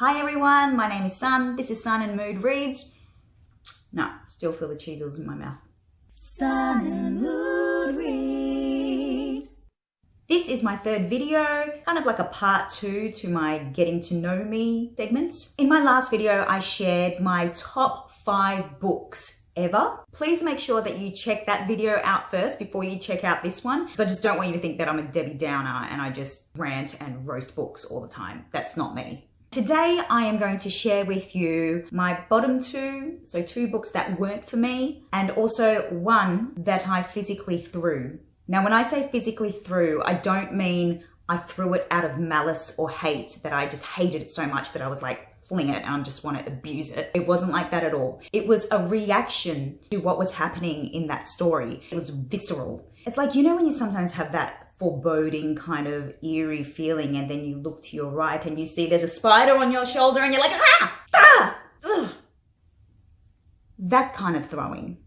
Hi everyone, my name is Sun. This is Sun and Mood Reads. No, still feel the cheesels in my mouth. Sun and Mood Reads. This is my third video, kind of like a part 2 to my getting to know me segments. In my last video, I shared my top 5 books ever. Please make sure that you check that video out first before you check out this one, because I just don't want you to think that I'm a Debbie Downer and I just rant and roast books all the time. That's not me. Today, I am going to share with you my bottom 2, so 2 books that weren't for me, and also one that I physically threw. Now, when I say physically threw, I don't mean I threw it out of malice or hate, that I just hated it so much that I was like, fling it and I just want to abuse it. It wasn't like that at all. It was a reaction to what was happening in that story. It was visceral. It's like, you know when you sometimes have that foreboding kind of eerie feeling and then you look to your right and you see there's a spider on your shoulder and you're like, ugh. That kind of throwing.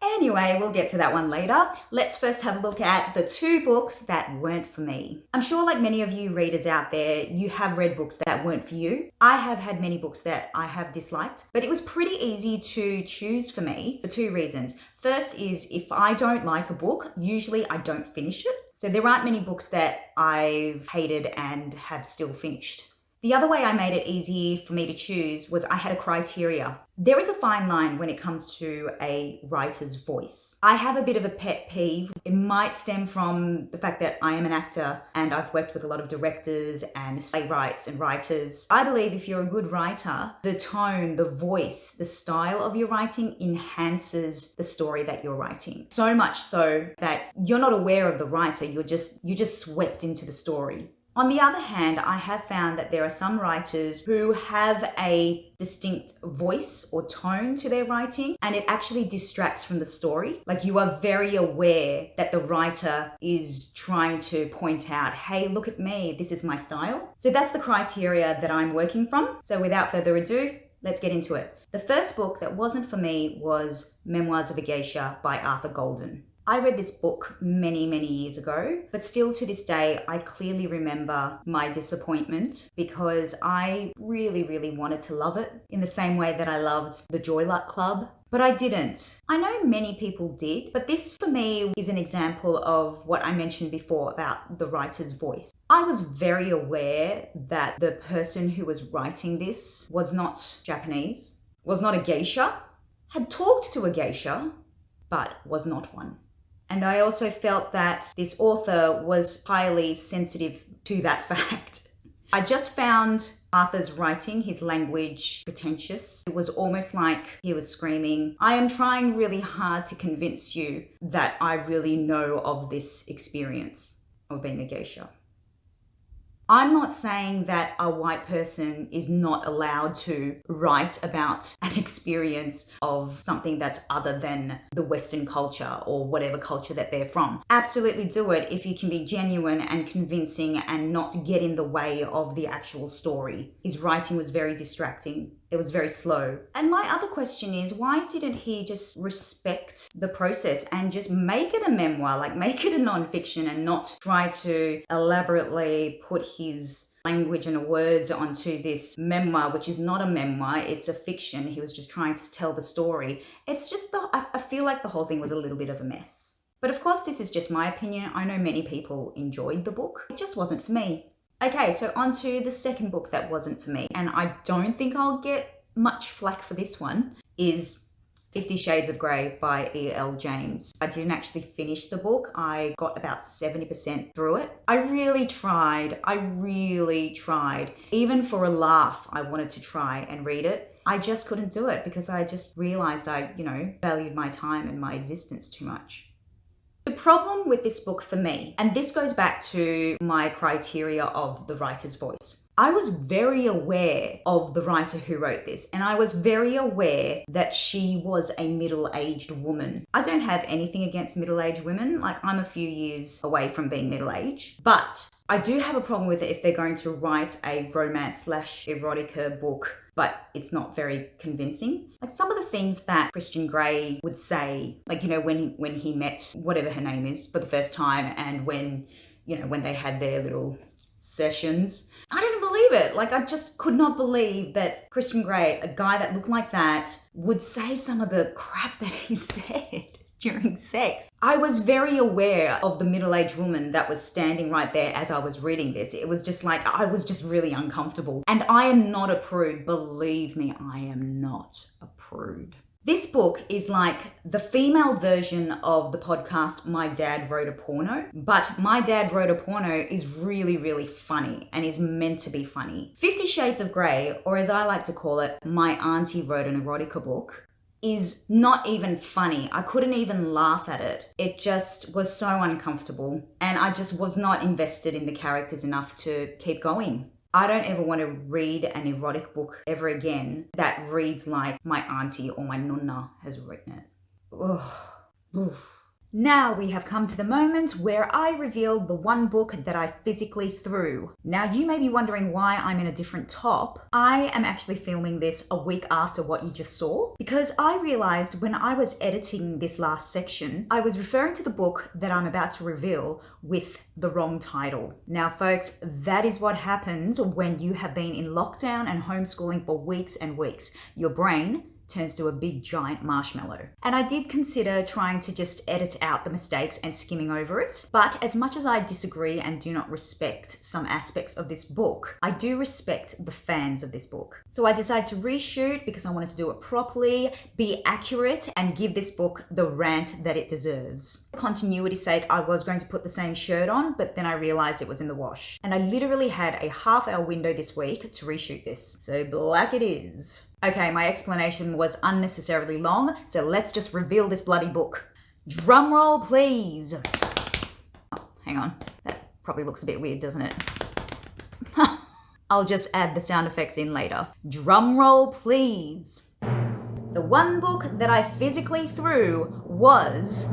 Anyway, we'll get to that one later. Let's first have a look at the 2 books that weren't for me. I'm sure like many of you readers out there, you have read books that weren't for you. I have had many books that I have disliked, but it was pretty easy to choose for me for 2 reasons. First is if I don't like a book, usually I don't finish it. So there aren't many books that I've hated and have still finished. The other way I made it easy for me to choose was I had a criteria. There is a fine line when it comes to a writer's voice. I have a bit of a pet peeve. It might stem from the fact that I am an actor and I've worked with a lot of directors and playwrights and writers. I believe if you're a good writer, the tone, the voice, the style of your writing enhances the story that you're writing. So much so that you're not aware of the writer, you're just swept into the story. On the other hand, I have found that there are some writers who have a distinct voice or tone to their writing, and it actually distracts from the story. Like you are very aware that the writer is trying to point out, hey, look at me, this is my style. So that's the criteria that I'm working from. So without further ado, let's get into it. The first book that wasn't for me was Memoirs of a Geisha by Arthur Golden. I read this book many, many years ago, but still to this day, I clearly remember my disappointment because I really, really wanted to love it in the same way that I loved The Joy Luck Club, but I didn't. I know many people did, but this for me is an example of what I mentioned before about the writer's voice. I was very aware that the person who was writing this was not Japanese, was not a geisha, had talked to a geisha, but was not one. And I also felt that this author was highly sensitive to that fact. I just found Arthur's writing, his language, pretentious. It was almost like he was screaming, I am trying really hard to convince you that I really know of this experience of being a geisha. I'm not saying that a white person is not allowed to write about an experience of something that's other than the Western culture or whatever culture that they're from. Absolutely do it if you can be genuine and convincing and not get in the way of the actual story. His writing was very distracting. It was very slow. And my other question is, why didn't he just respect the process and just make it a memoir, like make it a non-fiction and not try to elaborately put his language and words onto this memoir, which is not a memoir, it's a fiction. He was just trying to tell the story. It's just, I feel like the whole thing was a little bit of a mess. But of course, this is just my opinion. I know many people enjoyed the book. It just wasn't for me. Okay, so on to the second book that wasn't for me, and I don't think I'll get much flack for this one, is 50 Shades of Grey by E.L. James. I didn't actually finish the book. I got about 70% through it. I really tried. Even for a laugh, I wanted to try and read it. I just couldn't do it because I just realized I, valued my time and my existence too much. The problem with this book for me, and this goes back to my criteria of the writer's voice, I was very aware of the writer who wrote this, and I was very aware that she was a middle-aged woman. I don't have anything against middle-aged women, like I'm a few years away from being middle-aged, but I do have a problem with it if they're going to write a romance/erotica book, but it's not very convincing. Like some of the things that Christian Grey would say, like, when he met whatever her name is for the first time, and when they had their little sessions. I didn't believe it. Like, I just could not believe that Christian Grey, a guy that looked like that, would say some of the crap that he said during sex. I was very aware of the middle-aged woman that was standing right there as I was reading this. It was just like, I was just really uncomfortable. And I am not a prude. Believe me, I am not a prude. This book is like the female version of the podcast My Dad Wrote a Porno, but My Dad Wrote a Porno is really, really funny and is meant to be funny. 50 Shades of Grey, or as I like to call it, My Auntie Wrote an Erotica Book, is not even funny. I couldn't even laugh at it. It just was so uncomfortable, and I just was not invested in the characters enough to keep going. I don't ever want to read an erotic book ever again that reads like my auntie or my nonna has written it. Ugh. Now we have come to the moment where I reveal the one book that I physically threw. Now you may be wondering why I'm in a different top. I am actually filming this a week after what you just saw, because I realized when I was editing this last section, I was referring to the book that I'm about to reveal with the wrong title. Now folks, that is what happens when you have been in lockdown and homeschooling for weeks and weeks. Your brain turns to a big giant marshmallow. And I did consider trying to just edit out the mistakes and skimming over it. But as much as I disagree and do not respect some aspects of this book, I do respect the fans of this book. So I decided to reshoot because I wanted to do it properly, be accurate, and give this book the rant that it deserves. For continuity's sake, I was going to put the same shirt on, but then I realized it was in the wash. And I literally had a half-hour window this week to reshoot this. So black it is. Okay, my explanation was unnecessarily long, so let's just reveal this bloody book. Drum roll, please. Oh, hang on. That probably looks a bit weird, doesn't it? I'll just add the sound effects in later. Drum roll, please. The one book that I physically threw was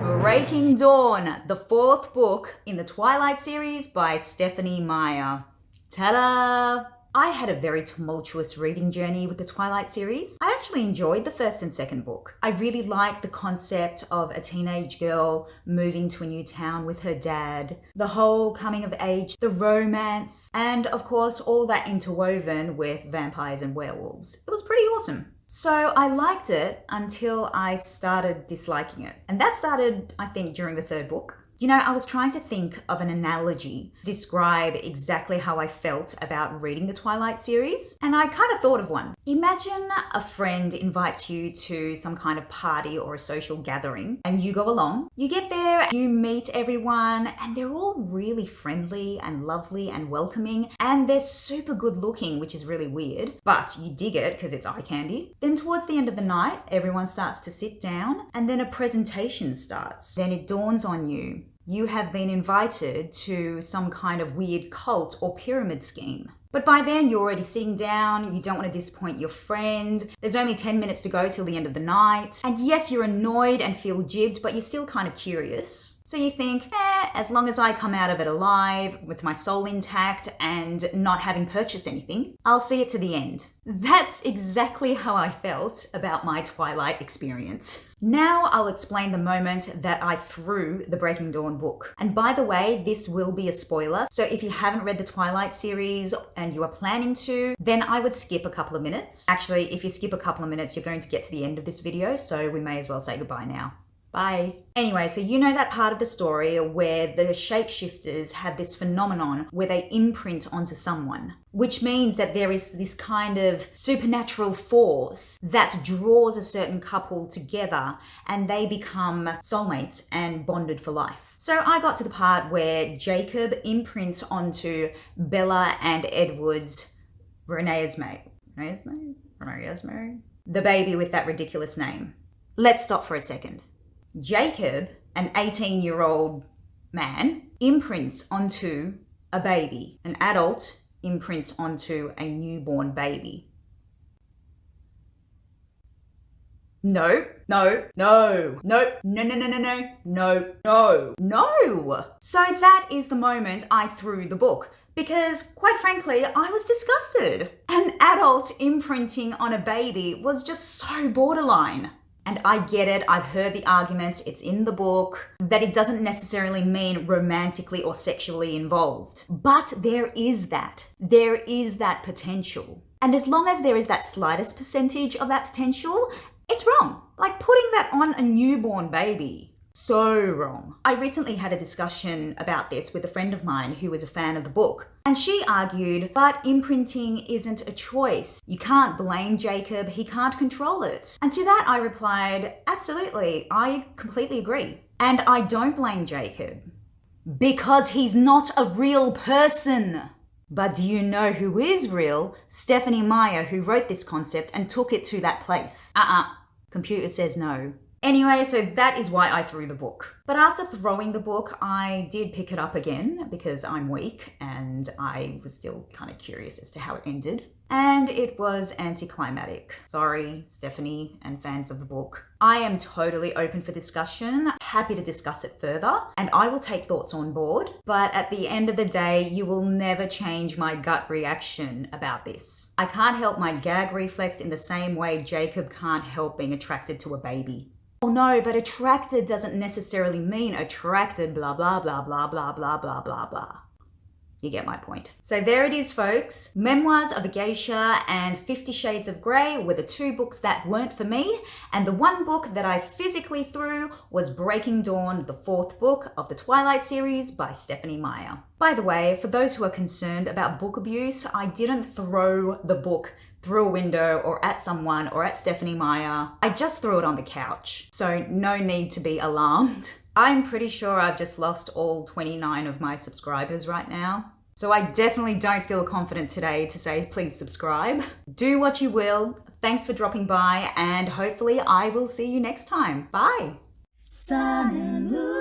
Breaking Dawn, the fourth book in the Twilight series by Stephenie Meyer. Ta-da! I had a very tumultuous reading journey with the Twilight series. I actually enjoyed the first and second book. I really liked the concept of a teenage girl moving to a new town with her dad, the whole coming of age, the romance, and of course all that interwoven with vampires and werewolves. It was pretty awesome. So I liked it until I started disliking it. And that started, I think, during the third book. You know, I was trying to think of an analogy to describe exactly how I felt about reading the Twilight series, and I kind of thought of one. Imagine a friend invites you to some kind of party or a social gathering, and you go along. You get there, you meet everyone, and they're all really friendly and lovely and welcoming, and they're super good looking, which is really weird, but you dig it because it's eye candy. Then towards the end of the night, everyone starts to sit down, and then a presentation starts. Then it dawns on you. You have been invited to some kind of weird cult or pyramid scheme. But by then you're already sitting down, you don't want to disappoint your friend, there's only 10 minutes to go till the end of the night, and yes, you're annoyed and feel jibbed, but you're still kind of curious. So you think, as long as I come out of it alive, with my soul intact, and not having purchased anything, I'll see it to the end. That's exactly how I felt about my Twilight experience. Now I'll explain the moment that I threw the Breaking Dawn book. And by the way, this will be a spoiler, so if you haven't read the Twilight series and you are planning to, then I would skip a couple of minutes. Actually, if you skip a couple of minutes, you're going to get to the end of this video, so we may as well say goodbye now. Bye. Anyway, so you know that part of the story where the shapeshifters have this phenomenon where they imprint onto someone, which means that there is this kind of supernatural force that draws a certain couple together and they become soulmates and bonded for life. So I got to the part where Jacob imprints onto Bella and Edward's Renesmee, the baby with that ridiculous name. Let's stop for a second. Jacob, an 18-year-old man, imprints onto a baby. An adult imprints onto a newborn baby. No. So that is the moment I threw the book. Because, quite frankly, I was disgusted. An adult imprinting on a baby was just so borderline. And I get it, I've heard the arguments, it's in the book, that it doesn't necessarily mean romantically or sexually involved. But there is that. There is that potential. And as long as there is that slightest percentage of that potential, it's wrong. Like putting that on a newborn baby. So wrong. I recently had a discussion about this with a friend of mine who was a fan of the book. And she argued, but imprinting isn't a choice. You can't blame Jacob, he can't control it. And to that I replied, absolutely, I completely agree. And I don't blame Jacob. Because he's not a real person. But do you know who is real? Stephanie Meyer, who wrote this concept and took it to that place. Computer says no. Anyway, so that is why I threw the book. But after throwing the book, I did pick it up again because I'm weak and I was still kind of curious as to how it ended. And it was anticlimactic. Sorry, Stephanie and fans of the book. I am totally open for discussion, happy to discuss it further, and I will take thoughts on board. But at the end of the day, you will never change my gut reaction about this. I can't help my gag reflex in the same way Jacob can't help being attracted to a baby. Oh no, but attracted doesn't necessarily mean attracted, blah, blah, blah, blah, blah, blah, blah, blah, blah. You get my point. So there it is, folks. Memoirs of a Geisha and 50 Shades of Grey were the two books that weren't for me, and the one book that I physically threw was Breaking Dawn, the fourth book of the Twilight series by Stephanie Meyer. By the way, for those who are concerned about book abuse, I didn't throw the book through a window or at someone or at Stephanie Meyer. I just threw it on the couch. So no need to be alarmed. I'm pretty sure I've just lost all 29 of my subscribers right now. So I definitely don't feel confident today to say please subscribe. Do what you will. Thanks for dropping by and hopefully I will see you next time. Bye. Sun and moon.